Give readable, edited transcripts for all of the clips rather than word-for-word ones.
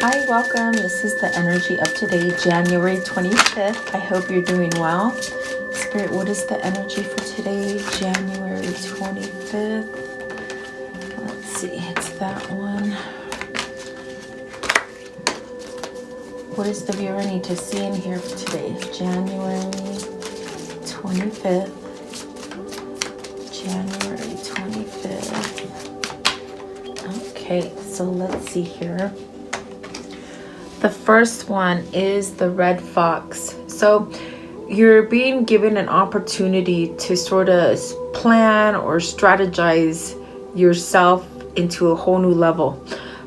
Hi, welcome. This is the energy of today, January 25th. I hope you're doing well. Spirit, what is the energy for today, January 25th? Let's see, it's that one. What does the viewer need to see in here for today, January 25th? January 25th. Okay, so let's see here. The first one is the red fox. So you're being given an opportunity to sort of plan or strategize yourself into a whole new level.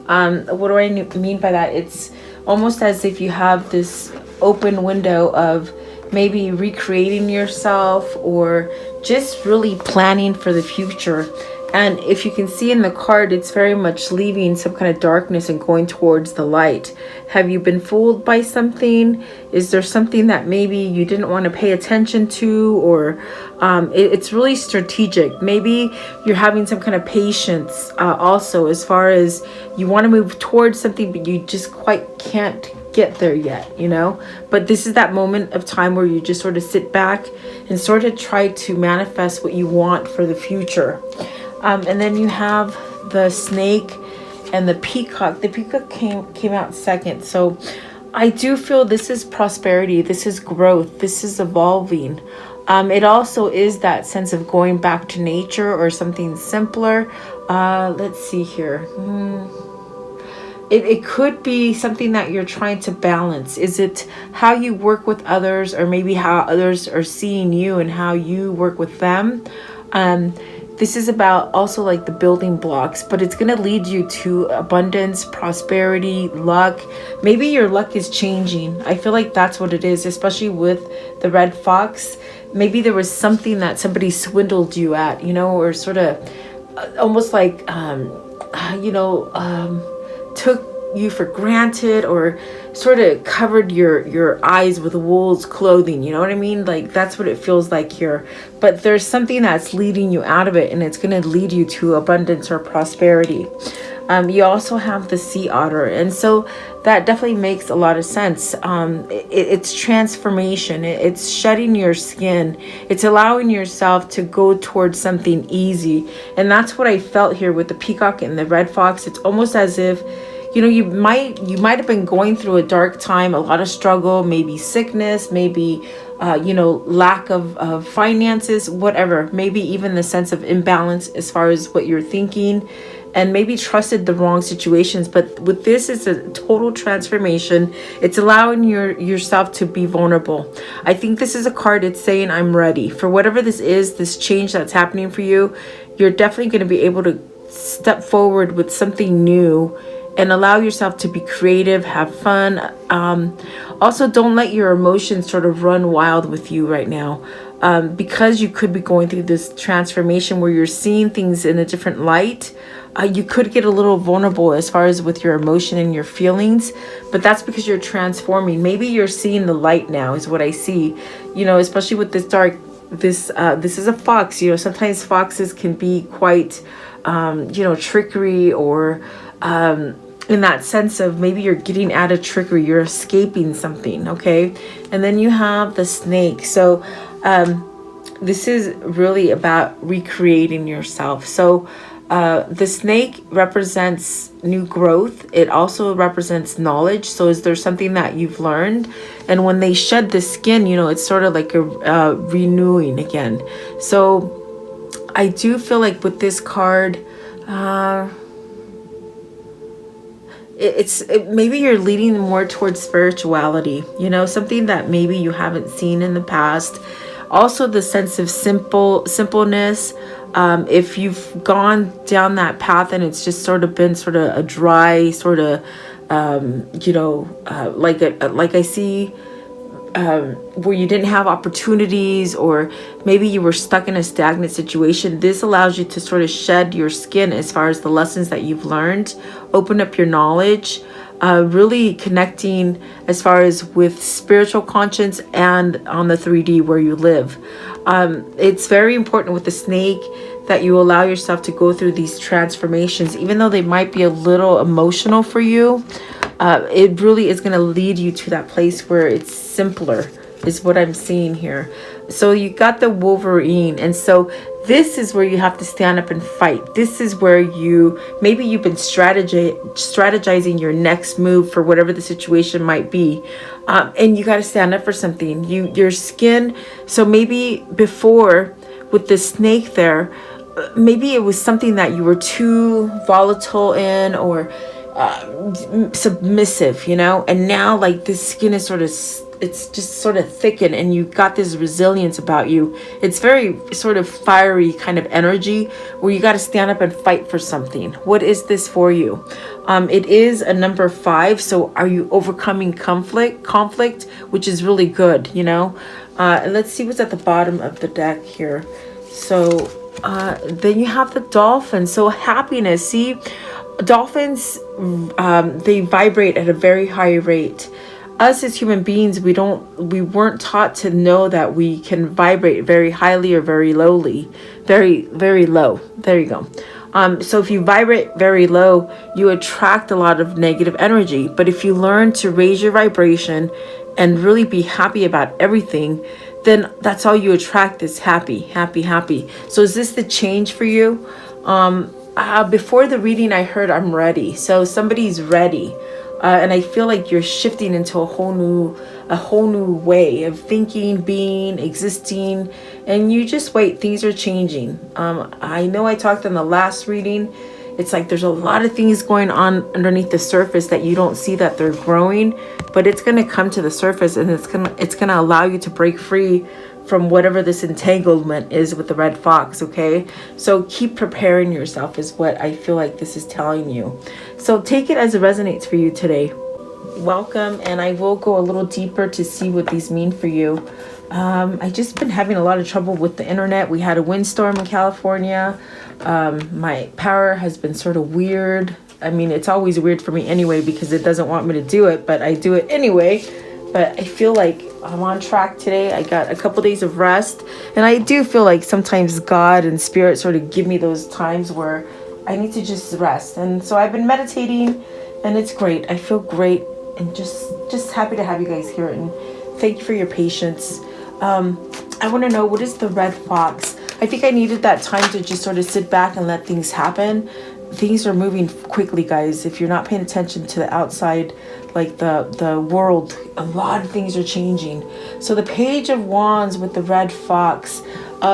What do I mean by that? It's almost as if you have this open window of maybe recreating yourself or just really planning for the future. And if you can see in the card, it's very much leaving some kind of darkness and going towards the light. Have you been fooled by something? Is there something that maybe you didn't want to pay attention to? Or it's really strategic. Maybe you're having some kind of patience also, as far as you want to move towards something, but you just quite can't get there yet, you know. But this is that moment of time where you just sort of sit back and sort of try to manifest what you want for the future. And then you have the snake and the peacock. The peacock came out second. So I do feel this is prosperity. This is growth. This is evolving. It also is that sense of going back to nature or something simpler. Let's see here. It could be something that you're trying to balance. Is it how you work with others, or maybe how others are seeing you and how you work with them? This is about also like the building blocks, but it's going to lead you to abundance, prosperity, luck. Maybe your luck is changing. I feel like that's what it is, especially with the red fox. Maybe there was something that somebody swindled you at, you know, or sort of almost like, took you for granted, or sort of covered your eyes with wool's clothing, you know what I mean? Like that's what it feels like here. But there's something that's leading you out of it, and it's going to lead you to abundance or prosperity. You also have the sea otter, and so that definitely makes a lot of sense. It's transformation. It's shedding your skin. It's allowing yourself to go towards something easy, and that's what I felt here with the peacock and the red fox. It's almost as if, you know, you might have been going through a dark time, a lot of struggle, maybe sickness, maybe lack of finances, whatever, maybe even the sense of imbalance as far as what you're thinking, and maybe trusted the wrong situations. But with this, it's a total transformation. It's allowing yourself to be vulnerable. I think this is a card. It's saying, I'm ready for whatever this is, this change that's happening for you. You're definitely going to be able to step forward with something new and allow yourself to be creative, have fun. Also, don't let your emotions sort of run wild with you right now, because you could be going through this transformation where you're seeing things in a different light. You could get a little vulnerable as far as with your emotion and your feelings, but that's because you're transforming. Maybe you're seeing the light now is what I see, you know, especially with this dark, this is a fox, you know, sometimes foxes can be quite, trickery, or, in that sense of maybe you're getting out of trickery, you're escaping something, okay? And then you have the snake. So this is really about recreating yourself. So the snake represents new growth. It also represents knowledge. So is there something that you've learned? And when they shed the skin, you know, it's sort of like a renewing again. So I do feel like with this card, maybe you're leading more towards spirituality, you know, something that maybe you haven't seen in the past. Also the sense of simpleness. If you've gone down that path and it's just sort of been sort of a dry sort of, like I see, where you didn't have opportunities, or maybe you were stuck in a stagnant situation, this allows you to sort of shed your skin as far as the lessons that you've learned, open up your knowledge, really connecting as far as with spiritual conscience and on the 3D where you live. It's very important with the snake that you allow yourself to go through these transformations, even though they might be a little emotional for you. it really is going to lead you to that place where it's simpler, is what I'm seeing here. So you got the Wolverine, and so this is where you have to stand up and fight. This is where maybe you've been strategizing your next move for whatever the situation might be, and you got to stand up for something. Your skin. So maybe before with the snake there, maybe it was something that you were too volatile in, or submissive, and now like this skin is it's just sort of thickened, and you got this resilience about you. It's very sort of fiery kind of energy where you got to stand up and fight for something. What is this for you? It is a number 5. So are you overcoming conflict, which is really good, and let's see what's at the bottom of the deck here. So then you have the dolphin. So happiness. See, dolphins, they vibrate at a very high rate. Us as human beings, we weren't taught to know that we can vibrate very highly or very lowly. Very, very low. There you go. So if you vibrate very low, you attract a lot of negative energy. But if you learn to raise your vibration and really be happy about everything, then that's all you attract, is happy, happy, happy. So is this the change for you? Before the reading, I heard I'm ready. So somebody's ready. And I feel like you're shifting into a whole new way of thinking, being, existing, and you just wait. Things are changing. I know I talked in the last reading. It's like there's a lot of things going on underneath the surface that you don't see that they're growing, but it's going to come to the surface, and it's going to allow you to break free from whatever this entanglement is with the red fox. Okay, so keep preparing yourself is what I feel like this is telling you. So take it as it resonates for you today. Welcome, and I will go a little deeper to see what these mean for you. I just been having a lot of trouble with the internet. We had a windstorm in California. My power has been sort of weird. I mean, it's always weird for me anyway because it doesn't want me to do it, but I do it anyway. But I feel like I'm on track today. I got a couple days of rest, and I do feel like sometimes God and Spirit sort of give me those times where I need to just rest. And so I've been meditating, and it's great. I feel great, and just happy to have you guys here, and thank you for your patience. I want to know, what is the red fox? I think I needed that time to just sort of sit back and let things happen. Things are moving quickly, guys. If you're not paying attention to the outside, like the world, a lot of things are changing. So the Page of Wands with the red fox,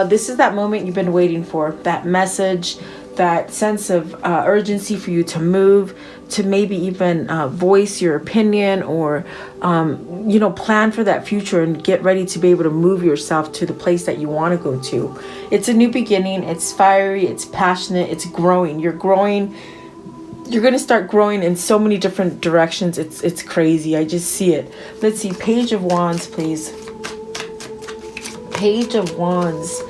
this is that moment you've been waiting for, that message, that sense of urgency for you to move, to maybe even voice your opinion, or plan for that future and get ready to be able to move yourself to the place that you want to go to. It's a new beginning. It's fiery, it's passionate, it's growing. You're growing. You're going to start growing in so many different directions. It's crazy. I just see it. Let's see. Page of Wands, please. Page of Wands.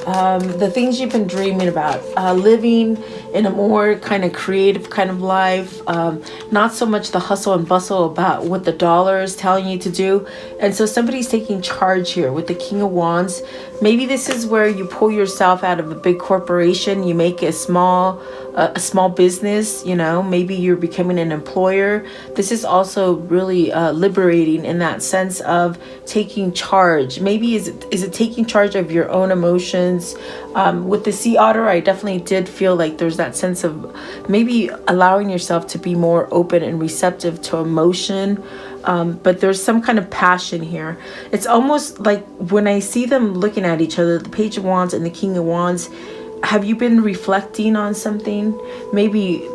The things you've been dreaming about, living in a more kind of creative kind of life, not so much the hustle and bustle about what the dollar is telling you to do. And so somebody's taking charge here with the King of Wands. Maybe this is where you pull yourself out of a big corporation, you make a small business, maybe you're becoming an employer. This is also really liberating in that sense of taking charge. Maybe is it taking charge of your own emotions? With the sea otter, I definitely did feel like there's that sense of maybe allowing yourself to be more open and receptive to emotion. But there's some kind of passion here. It's almost like when I see them looking at each other, the Page of Wands and the King of Wands, have you been reflecting on something? Maybe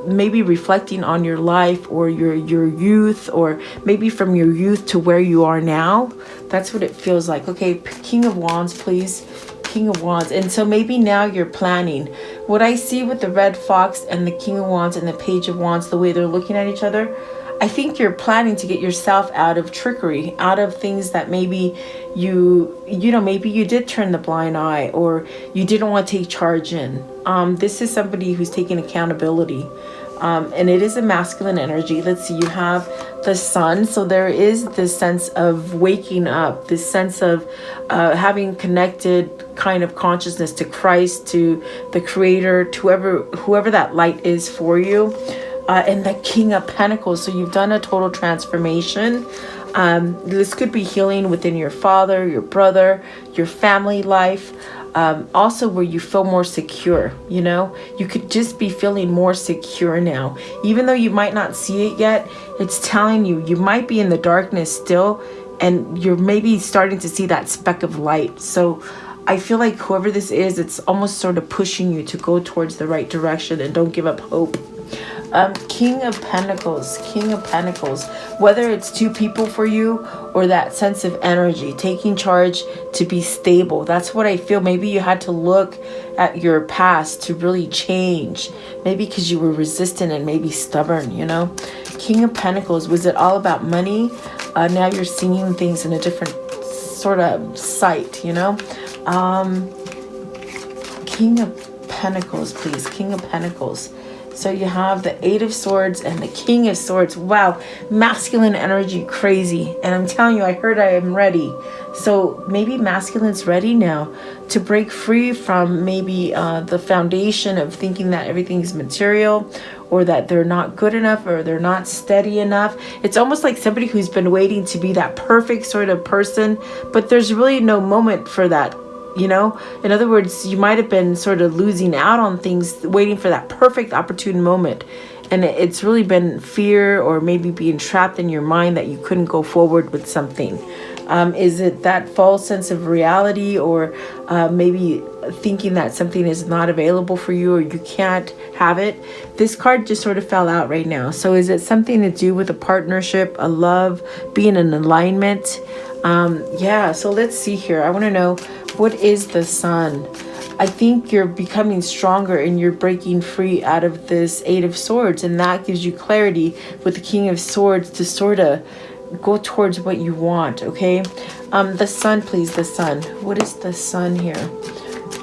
reflecting on your life or your youth, or maybe from your youth to where you are now. That's what it feels like. Okay, King of Wands, please. King of Wands. And so maybe now you're planning. What I see with the red fox and the King of Wands and the Page of Wands, the way they're looking at each other, I think you're planning to get yourself out of trickery, out of things that maybe maybe you did turn the blind eye, or you didn't want to take charge in. This is somebody who's taking accountability. And it is a masculine energy. Let's see, you have the sun. So there is this sense of waking up, this sense of having connected kind of consciousness to Christ, to the Creator, to whoever that light is for you. and the King of Pentacles. So you've done a total transformation. This could be healing within your father, your brother, your family life. Also where you feel more secure, you know, you could just be feeling more secure now. Even though you might not see it yet, it's telling you, you might be in the darkness still, and you're maybe starting to see that speck of light. So I feel like whoever this is, it's almost sort of pushing you to go towards the right direction, and don't give up hope. King of Pentacles, King of Pentacles, whether it's two people for you or that sense of energy, taking charge to be stable. That's what I feel. Maybe you had to look at your past to really change. Maybe because you were resistant and maybe stubborn, you know. King of Pentacles, was it all about money? Now you're seeing things in a different sort of sight, you know. King of Pentacles, please. King of Pentacles. So you have the Eight of Swords and the King of Swords. Wow, masculine energy, crazy. And I'm telling you, I heard I am ready. So maybe masculine's ready now to break free from maybe the foundation of thinking that everything's material, or that they're not good enough, or they're not steady enough. It's almost like somebody who's been waiting to be that perfect sort of person, but there's really no moment for that. You know, in other words, you might have been sort of losing out on things, waiting for that perfect opportune moment. And it's really been fear, or maybe being trapped in your mind that you couldn't go forward with something. Is it that false sense of reality, or maybe thinking that something is not available for you, or you can't have it? This card just sort of fell out right now. So is it something to do with a partnership, a love, being in alignment? Yeah, so let's see here. I want to know, what is the Sun? I think you're becoming stronger and you're breaking free out of this Eight of Swords, and that gives you clarity with the King of Swords to sort of go towards what you want, okay? The Sun, please, the Sun. What is the Sun here?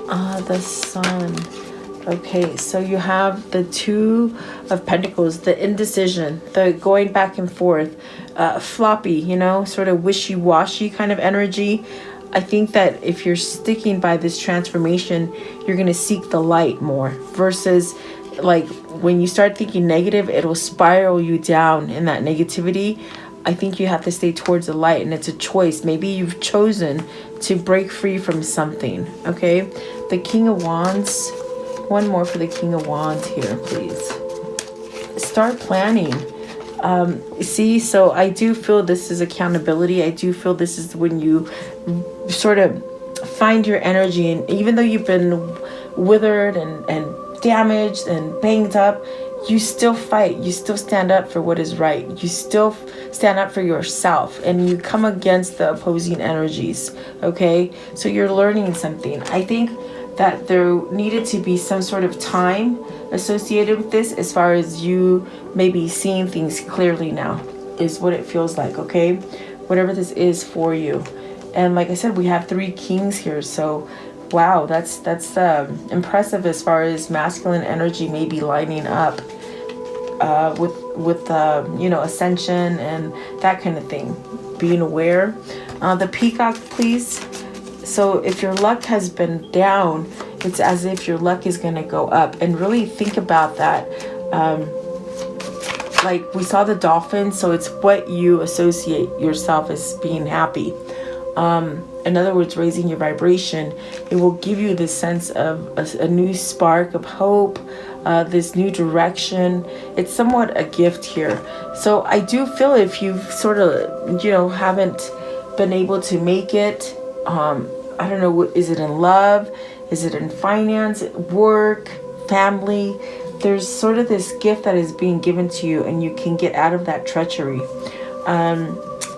The Sun. Okay, so you have the Two of Pentacles, the indecision, the going back and forth, floppy, you know, sort of wishy-washy kind of energy. I think that if you're sticking by this transformation, you're going to seek the light more, versus like when you start thinking negative, it'll spiral you down in that negativity. I think you have to stay towards the light, and it's a choice. Maybe you've chosen to break free from something, okay? The King of Wands. One more for the King of Wands here, please. Start planning. See, so I do feel this is accountability. I do feel this is when you sort of find your energy, and even though you've been withered and damaged and banged up, you still fight. You still stand up for what is right. You still stand up for yourself, and you come against the opposing energies, okay? So you're learning something. I think that there needed to be some sort of time associated with this, as far as you maybe seeing things clearly now, is what it feels like, okay? Whatever this is for you. And like I said, we have 3 kings here, so wow, that's impressive as far as masculine energy maybe lining up with you know, ascension and that kind of thing, being aware. The Peacock, please. So if your luck has been down, it's as if your luck is going to go up, and really think about that. Like we saw the dolphin, so it's what you associate yourself as being happy. In other words, raising your vibration. It will give you this sense of a new spark of hope, this new direction. It's somewhat a gift here. So I do feel if you've sort of, you know, haven't been able to make it, I don't know, is it in love? Is it in finance, work, family? There's sort of this gift that is being given to you, and you can get out of that treachery.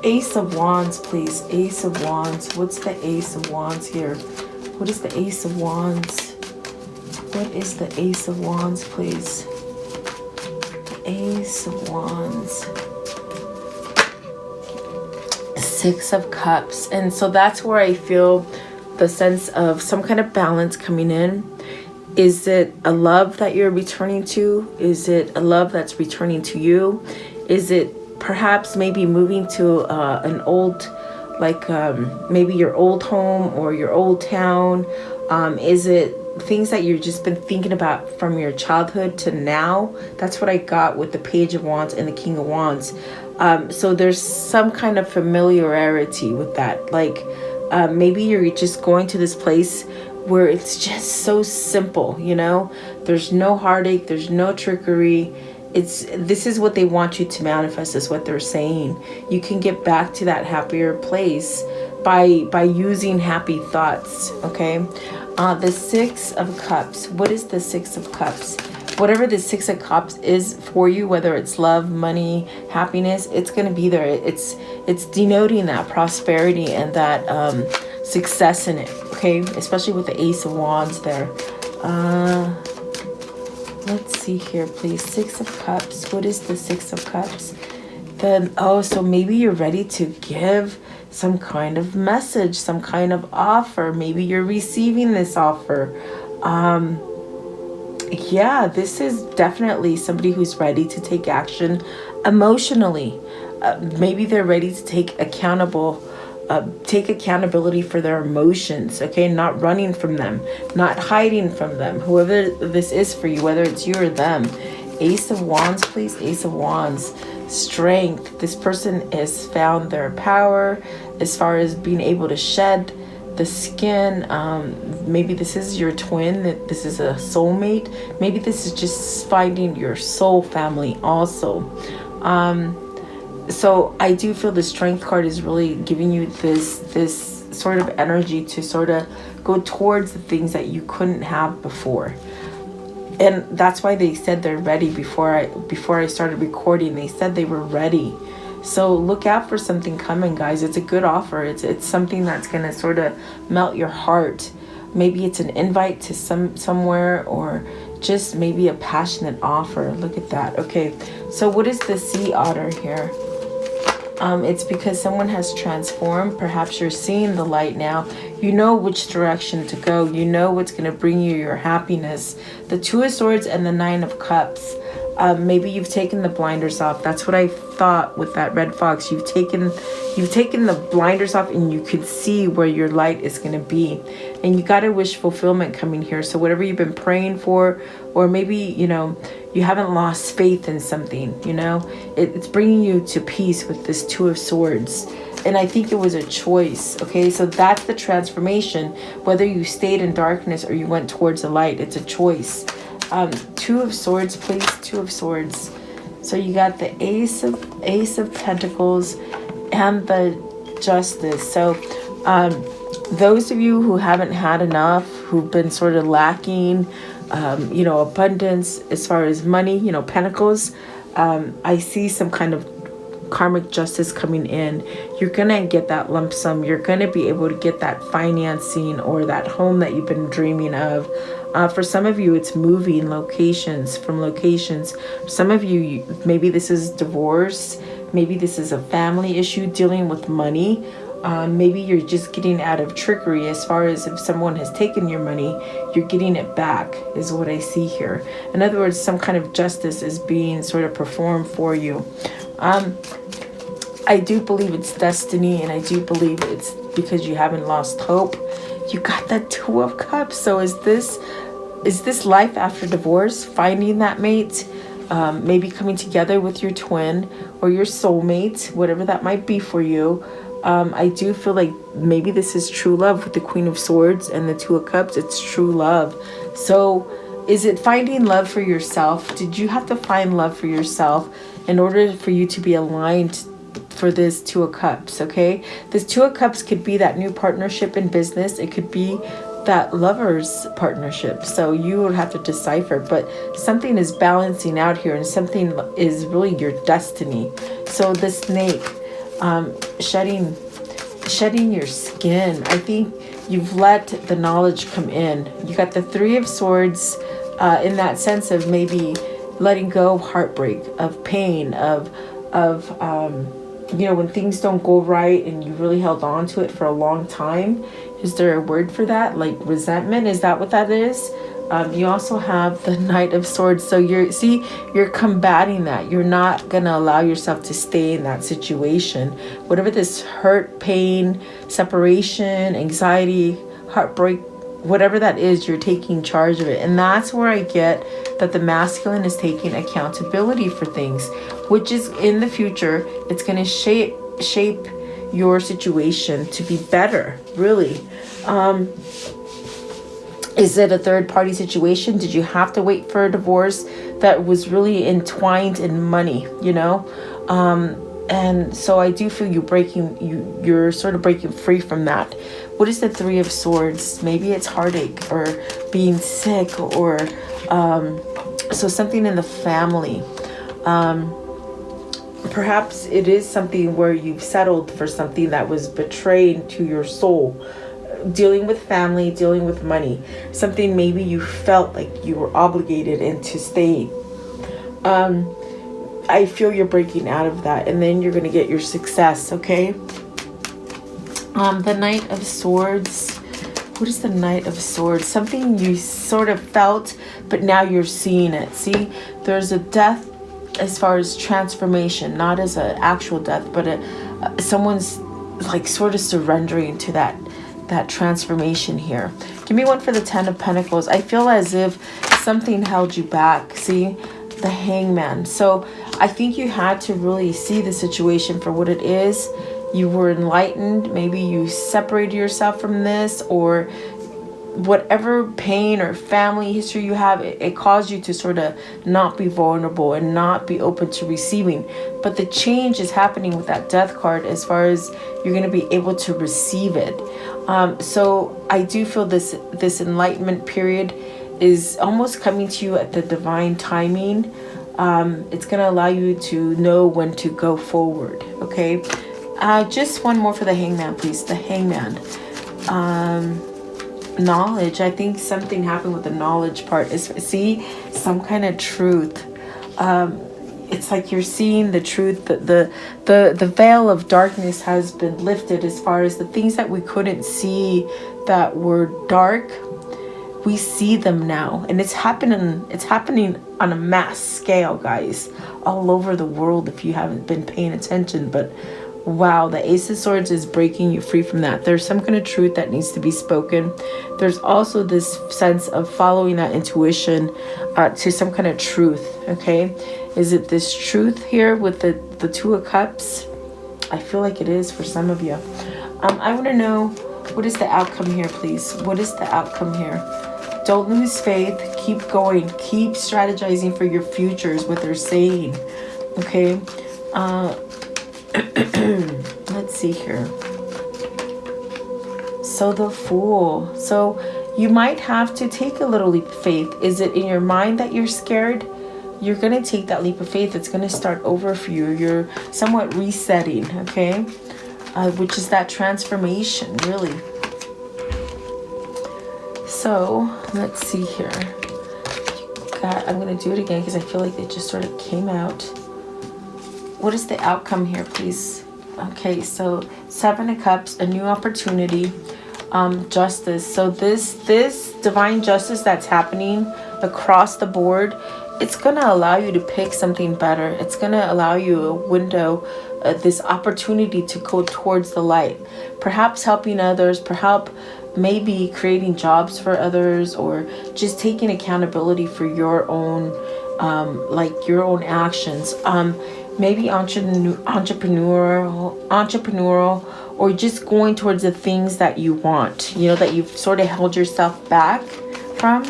Ace of Wands, please. Ace of Wands. What's the Ace of Wands here? What is the Ace of Wands? What is the Ace of Wands, please? The Ace of Wands. Six of Cups. And so that's where I feel the sense of some kind of balance coming in. Is it a love that you're returning to? Is it a love that's returning to you? Is it perhaps maybe moving to an old, like maybe your old home or your old town? Is it things that you've just been thinking about from your childhood to now. That's what I got with the Page of Wands and the King of Wands. So there's some kind of familiarity with that. Like maybe you're just going to this place where it's just so simple, you know? There's no heartache, there's no trickery. This is what they want you to manifest, is what they're saying. You can get back to that happier place by using happy thoughts, okay? The Six of Cups. What is the Six of Cups? Whatever the Six of Cups is for you, whether it's love, money, happiness, it's going to be there. It's denoting that prosperity and that success in it, okay? Especially with the Ace of Wands there. Let's see here, please. Six of Cups. What is the Six of Cups? Then, so maybe you're ready to give some kind of message, some kind of offer. Maybe you're receiving this offer. Yeah, this is definitely somebody who's ready to take action emotionally. Maybe they're ready to take accountability for their emotions, okay? Not running from them, not hiding from them. Whoever this is for you, whether it's you or them. Ace of Wands, please. Ace of Wands. Strength. This person has found their power as far as being able to shed the skin. Maybe this is your twin, that this is a soulmate. Maybe this is just finding your soul family also. So I do feel the Strength card is really giving you this sort of energy to sort of go towards the things that you couldn't have before. And that's why they said they're ready. Before I started recording, they said they were ready. So look out for something coming, guys. It's a good offer. It's something that's going to sort of melt your heart. Maybe it's an invite to somewhere, or just maybe a passionate offer. Look at that. Okay, so what is the Sea Otter here? It's because someone has transformed. Perhaps you're seeing the light now. You know which direction to go. You know what's going to bring you your happiness. The Two of Swords and the Nine of Cups. Maybe you've taken the blinders off. That's what I thought with that red fox. You've taken the blinders off, and you can see where your light is going to be. And you got a wish fulfillment coming here. So whatever you've been praying for, or maybe, you know, you haven't lost faith in something, you know, it's bringing you to peace with this Two of Swords. And I think it was a choice. Okay, so that's the transformation. Whether you stayed in darkness or you went towards the light, it's a choice. Two of Swords, please. Two of Swords. So you got the Ace of Pentacles and the Justice. So those of you who haven't had enough, who've been sort of lacking, you know, abundance as far as money, you know, pentacles, I see some kind of karmic justice coming in. You're gonna get that lump sum. You're gonna be able to get that financing or that home that you've been dreaming of. For some of you, it's moving locations. Some of you, maybe this is divorce. Maybe this is a family issue dealing with money. Maybe you're just getting out of trickery, as far as if someone has taken your money, you're getting it back, is what I see here. In other words, some kind of justice is being sort of performed for you. I do believe it's destiny, and I do believe it's because you haven't lost hope. You got that Two of Cups. So is this life after divorce, finding that mate, maybe coming together with your twin or your soulmate, whatever that might be for you. I do feel like maybe this is true love with the Queen of Swords and the Two of Cups. It's true love. So is it finding love for yourself? Did you have to find love for yourself in order for you to be aligned for this Two of Cups? Okay, this Two of Cups could be that new partnership in business. It could be that lover's partnership. So you would have to decipher, but something is balancing out here, and something is really your destiny. So the Snake, shedding your skin. I think you've let the knowledge come in. You got the Three of Swords, in that sense of maybe letting go of heartbreak, of pain, of you know, when things don't go right and you really held on to it for a long time. Is there a word for that? Like resentment? Is that what that is? You also have the Knight of Swords. So you're combating that. You're not going to allow yourself to stay in that situation. Whatever this hurt, pain, separation, anxiety, heartbreak whatever that is, you're taking charge of it. And that's where I get that the masculine is taking accountability for things, which is in the future, it's going to shape your situation to be better, really. Is it a third party situation? Did you have to wait for a divorce that was really entwined in money, you know? And so I do feel you're sort of breaking free from that. What is the Three of Swords? Maybe it's heartache or being sick, or so something in the family. Perhaps it is something where you've settled for something that was betrayed to your soul. Dealing with family, dealing with money. Something maybe you felt like you were obligated into staying. I feel you're breaking out of that, and then you're going to get your success, okay? The Knight of Swords. What is the Knight of Swords? Something you sort of felt, but now you're seeing it. See, there's a death as far as transformation, not as an actual death, but someone's like sort of surrendering to that transformation here. Give me one for the Ten of Pentacles. I feel as if something held you back. See, the Hangman. So I think you had to really see the situation for what it is. You were enlightened. Maybe you separated yourself from this, or whatever pain or family history you have, it caused you to sort of not be vulnerable and not be open to receiving. But the change is happening with that Death card, as far as you're going to be able to receive it. So I do feel this enlightenment period is almost coming to you at the divine timing. It's going to allow you to know when to go forward. Okay. Just one more for the Hangman, please. The Hangman. Knowledge. I think something happened with the knowledge part. See, some kind of truth. It's like you're seeing the truth. The veil of darkness has been lifted, as far as the things that we couldn't see that were dark. We see them now, and it's happening on a mass scale, guys, all over the world, if you haven't been paying attention. But wow, the Ace of Swords is breaking you free from that. There's some kind of truth that needs to be spoken. There's also this sense of following that intuition to some kind of truth. Okay, is it this truth here with the Two of Cups? I feel like it is for some of you. I want to know, what is the outcome here, please? What is the outcome here? Don't lose faith. Keep going. Keep strategizing for your future is what they're saying. Okay. Let's see here. So the Fool. So you might have to take a little leap of faith. Is it in your mind that you're scared? You're going to take that leap of faith. It's going to start over for you. You're somewhat resetting. Okay. Which is that transformation, really. So let's see here. I'm going to do it again because I feel like it just sort of came out. What is the outcome here, please? Okay, so Seven of Cups, a new opportunity, justice. So this divine justice that's happening across the board, it's going to allow you to pick something better. It's going to allow you a window, this opportunity to go towards the light. Perhaps helping others, perhaps maybe creating jobs for others, or just taking accountability for your own, your own actions. Maybe entrepreneurial, or just going towards the things that you want, that you've sort of held yourself back from.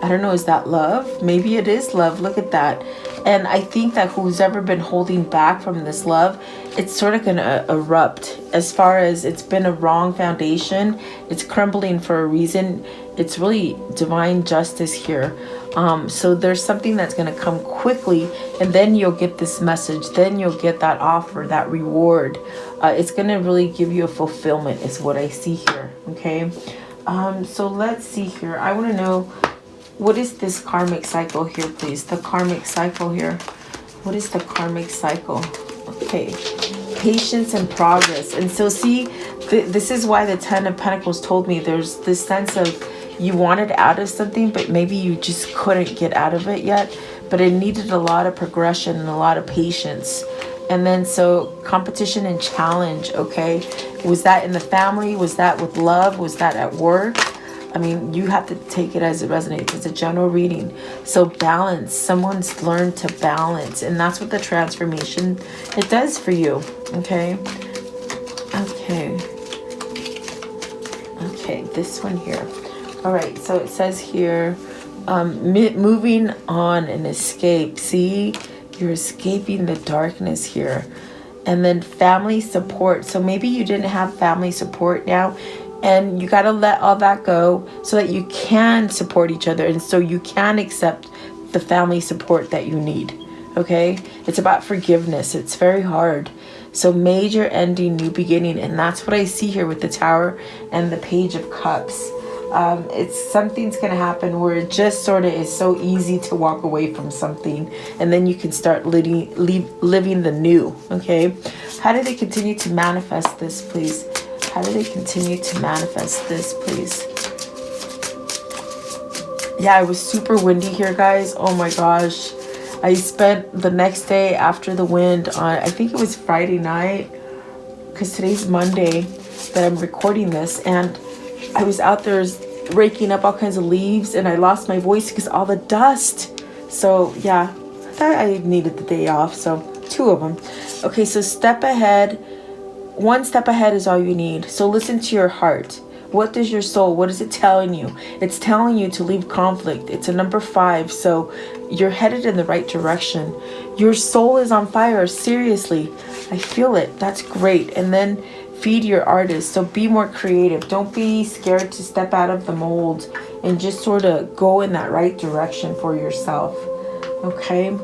I don't know, is that love? Maybe it is love. Look at that. And I think that who's ever been holding back from this love, it's sort of going to erupt. As far as it's been a wrong foundation, it's crumbling for a reason. It's really divine justice here. So there's something that's going to come quickly, and then you'll get this message. Then you'll get that offer, that reward. It's going to really give you a fulfillment is what I see here. Okay. So let's see here. I want to know, what is this karmic cycle here, please? The karmic cycle here. What is the karmic cycle? Okay. Patience and progress. And so see, this is why the Ten of Pentacles told me there's this sense of you wanted out of something, but maybe you just couldn't get out of it yet. But it needed a lot of progression and a lot of patience. And then so competition and challenge, okay? Was that in the family? Was that with love? Was that at work? I mean, you have to take it as it resonates. It's a general reading. So balance. Someone's learned to balance. And that's what the transformation, it does for you. Okay. Okay. Okay. This one here. All right. So it says here, moving on and escape. See, you're escaping the darkness here. And then family support. So maybe you didn't have family support now. And you got to let all that go so that you can support each other. And so you can accept the family support that you need. Okay? It's about forgiveness. It's very hard. So major ending, new beginning. And that's what I see here with the Tower and the Page of Cups. It's something's going to happen where it just sort of is so easy to walk away from something. And then you can start living the new. Okay? How do they continue to manifest this, please? How do they continue to manifest this, please? Yeah, it was super windy here, guys. Oh my gosh. I spent the next day after the wind on, I think it was Friday night, because today's Monday that I'm recording this. And I was out there raking up all kinds of leaves, and I lost my voice because all the dust. So yeah, I thought I needed the day off. So 2 of them. Okay, so step ahead. 1 step ahead is all you need. So listen to your heart. What does your soul, what is it telling you? It's telling you to leave conflict. It's a number 5. So you're headed in the right direction. Your soul is on fire. Seriously. I feel it. That's great. And then feed your artist. So be more creative. Don't be scared to step out of the mold and just sort of go in that right direction for yourself. Okay.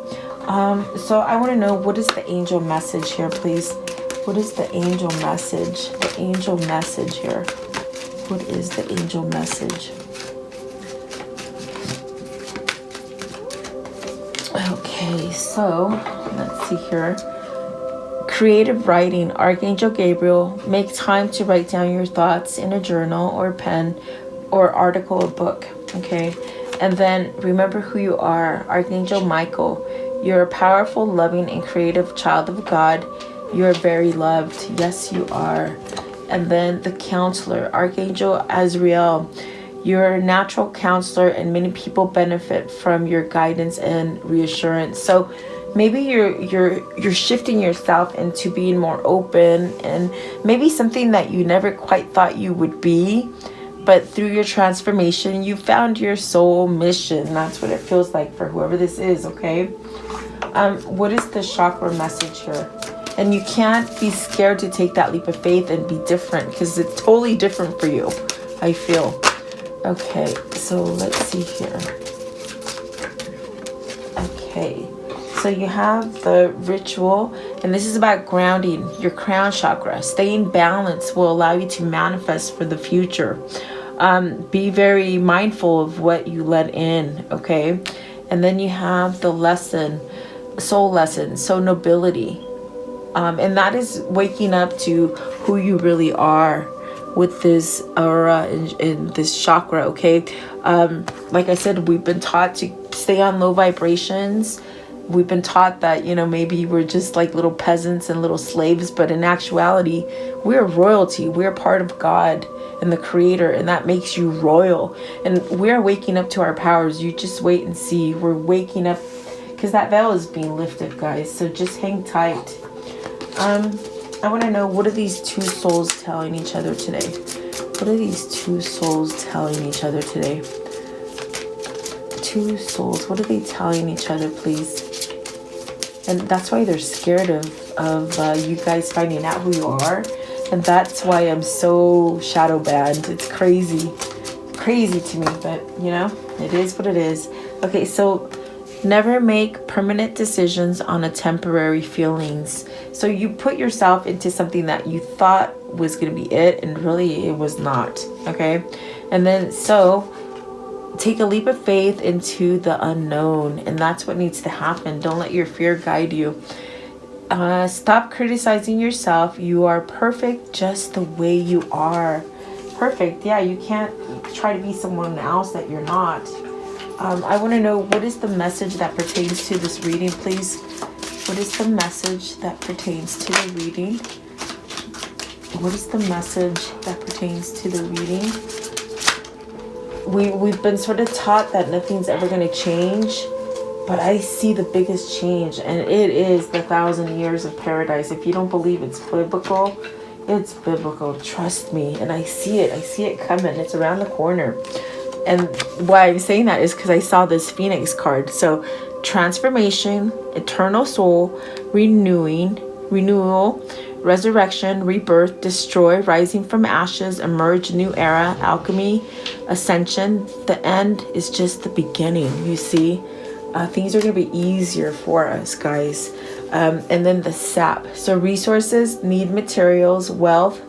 So I want to know, what is the angel message here, please? What is the angel message? The angel message here. What is the angel message? Okay, so let's see here. Creative writing. Archangel Gabriel, make time to write down your thoughts in a journal or pen or article or book. Okay, and then remember who you are. Archangel Michael, you're a powerful, loving, and creative child of God. You're very loved. Yes, you are. And then the counselor, Archangel Azrael. You're a natural counselor, and many people benefit from your guidance and reassurance. So maybe you're shifting yourself into being more open, and maybe something that you never quite thought you would be. But through your transformation, you found your soul mission. That's what it feels like for whoever this is, okay? What is the chakra message here? And you can't be scared to take that leap of faith and be different, because it's totally different for you, I feel. Okay, so let's see here. Okay, so you have the ritual, and this is about grounding your crown chakra. Staying balanced will allow you to manifest for the future. Be very mindful of what you let in, okay? And then you have the lesson, soul lesson, so nobility. And that is waking up to who you really are with this aura in this chakra, okay? Like I said, we've been taught to stay on low vibrations. We've been taught that, you know, maybe we're just like little peasants and little slaves, but in actuality, we're royalty. We're part of God and the Creator, and that makes you royal. And we're waking up to our powers. You just wait and see. We're waking up, because that veil is being lifted, guys. So just hang tight. I want to know, what are these 2 souls telling each other today? What are these 2 souls telling each other today? 2 souls, what are they telling each other, please? And that's why they're scared of you guys finding out who you are. And that's why I'm so shadow banned. It's crazy to me, but you know, it is what it is. Okay, so never make permanent decisions on a temporary feelings. So you put yourself into something that you thought was going to be it, and really it was not. Okay. And then so take a leap of faith into the unknown, and that's what needs to happen. Don't let your fear guide you. Stop criticizing yourself. You are perfect just the way you are. Perfect. Yeah, you can't try to be someone else that you're not. I want to know, what is the message that pertains to this reading, please? What is the message that pertains to the reading? What is the message that pertains to the reading? we've been sort of taught that nothing's ever going to change, but I see the biggest change, and it is the 1,000 years of paradise. If you don't believe it's biblical, it's biblical. Trust me. And I see it coming. It's around the corner. And why I'm saying that is because I saw this Phoenix card. So transformation, eternal soul, renewal, resurrection, rebirth, destroy, rising from ashes, emerge, new era, alchemy, ascension. The end is just the beginning, you see. Things are going to be easier for us, guys. And then the sap. So resources, need materials, wealth,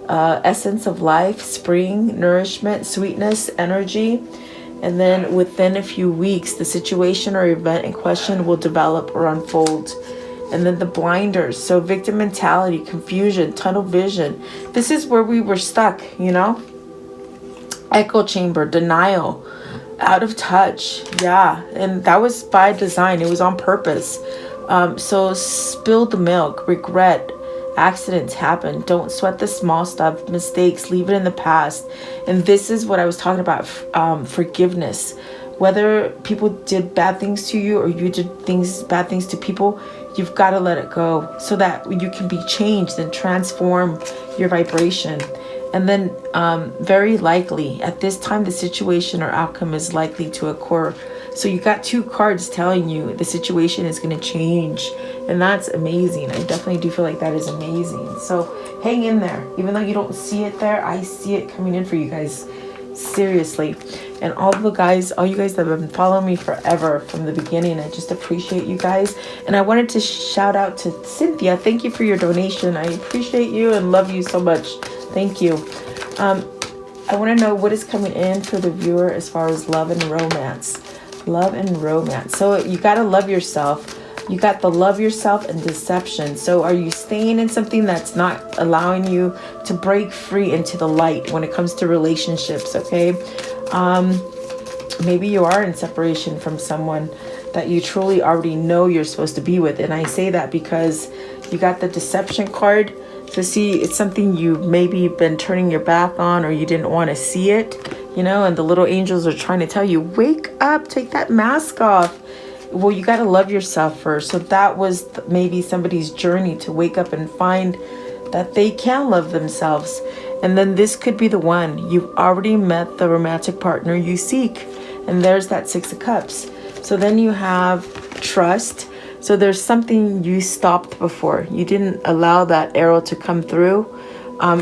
essence of life, spring, nourishment, sweetness, energy. And then within a few weeks, the situation or event in question will develop or unfold. And then the blinders. So victim mentality, confusion, tunnel vision. This is where we were stuck, you know? Echo chamber, denial, out of touch. Yeah. And that was by design. It was on purpose. So spilled the milk, regret, accidents happen. Don't sweat the small stuff, mistakes, leave it in the past. And this is what I was talking about, forgiveness. Whether people did bad things to you or you did bad things to people, you've got to let it go so that you can be changed and transform your vibration. And then very likely at this time, the situation or outcome is likely to occur. So you got 2 cards telling you the situation is going to change. And that's amazing. I definitely do feel like that is amazing. So hang in there. Even though you don't see it there, I see it coming in for you guys. Seriously. And all you guys that have been following me forever from the beginning, I just appreciate you guys. And I wanted to shout out to Cynthia. Thank you for your donation. I appreciate you and love you so much. Thank you. I want to know what is coming in for the viewer as far as love and romance. Love and romance. So you got to love yourself. You got the love yourself and deception. So are you staying in something that's not allowing you to break free into the light when it comes to relationships? Okay. Maybe you are in separation from someone that you truly already know you're supposed to be with. And I say that because you got the deception card. So see, it's something you maybe been turning your back on, or you didn't want to see it, you know, and the little angels are trying to tell you, wake up, take that mask off. Well, you got to love yourself first. So that was maybe somebody's journey to wake up and find that they can love themselves. And then this could be the one. You've already met the romantic partner you seek. And there's that 6 of Cups. So then you have trust. So there's something you stopped before. You didn't allow that arrow to come through.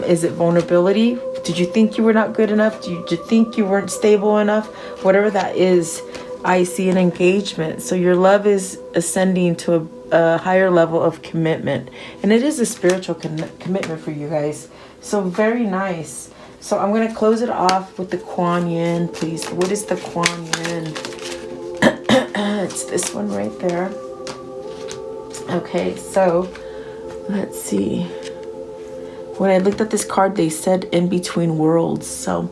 Is it vulnerability? Did you think you were not good enough? Did you think you weren't stable enough? Whatever that is, I see an engagement. So your love is ascending to a higher level of commitment. And it is a spiritual commitment for you guys. So very nice. So I'm going to close it off with the Kuan Yin, please. What is the Kuan Yin? It's this one right there. Okay, so let's see. When I looked at this card, they said in between worlds. So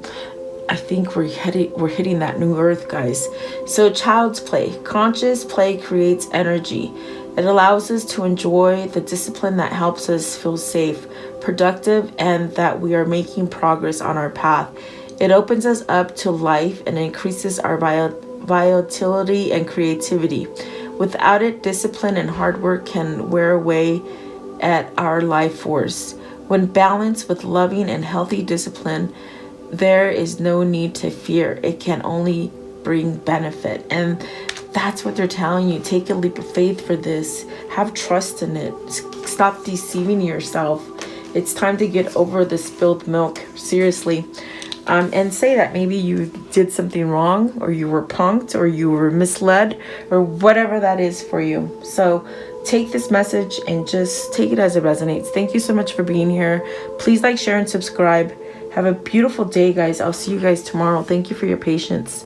I think we're hitting that new earth, guys. So child's play. Conscious play creates energy. It allows us to enjoy the discipline that helps us feel safe, productive, and that we are making progress on our path. It opens us up to life and increases our vitality and creativity. Without it, discipline and hard work can wear away at our life force. When balanced with loving and healthy discipline, there is no need to fear. It can only bring benefit. And that's what they're telling you. Take a leap of faith for this. Have trust in it. Stop deceiving yourself. It's time to get over the spilled milk. Seriously. And say that maybe you did something wrong, or you were punked, or you were misled, or whatever that is for you. So take this message and just take it as it resonates. Thank you so much for being here. Please like, share, and subscribe. Have a beautiful day, guys. I'll see you guys tomorrow. Thank you for your patience.